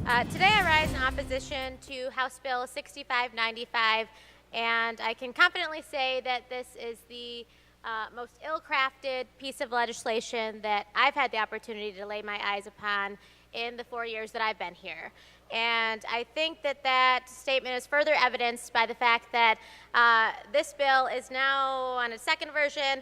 Today I rise in opposition to House Bill 6595, and I can confidently say that this is the most ill-crafted piece of legislation that I've had the opportunity to lay my eyes upon in the 4 years that I've been here. And I think that that statement is further evidenced by the fact that this bill is now on a second version,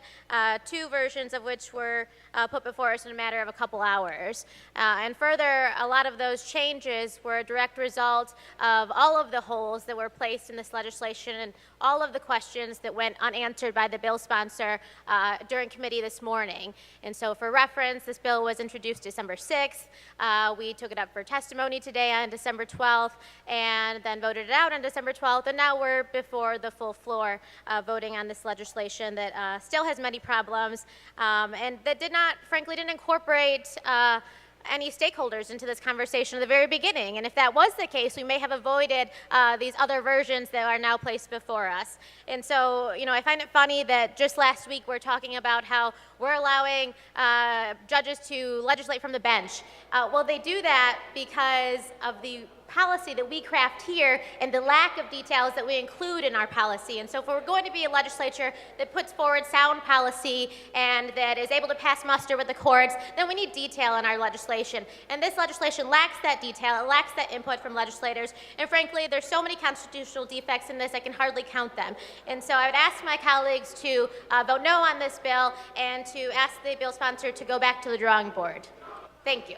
two versions of which were put before us in a matter of a couple hours. And further, a lot of those changes were a direct result of all of the holes that were placed in this legislation and all of the questions that went unanswered by the bill sponsor during committee this morning. And so for reference, this bill was introduced December 6th. We took it up for testimony today on December 12th and then voted it out on December 12th, and now we're before the full floor voting on this legislation that still has many problems and that frankly didn't incorporate any stakeholders into this conversation at the very beginning. And if that was the case, we may have avoided these other versions that are now placed before us. And so, I find it funny that just last week we're talking about how we're allowing judges to legislate from the bench. Well, they do that because of the policy that we craft here and the lack of details that we include in our policy. And so if we're going to be a legislature that puts forward sound policy and that is able to pass muster with the courts, then we need detail in our legislation. And this legislation lacks that detail. It lacks that input from legislators. And frankly, there's so many constitutional defects in this, I can hardly count them. And so I would ask my colleagues to vote no on this bill and to ask the bill sponsor to go back to the drawing board. Thank you.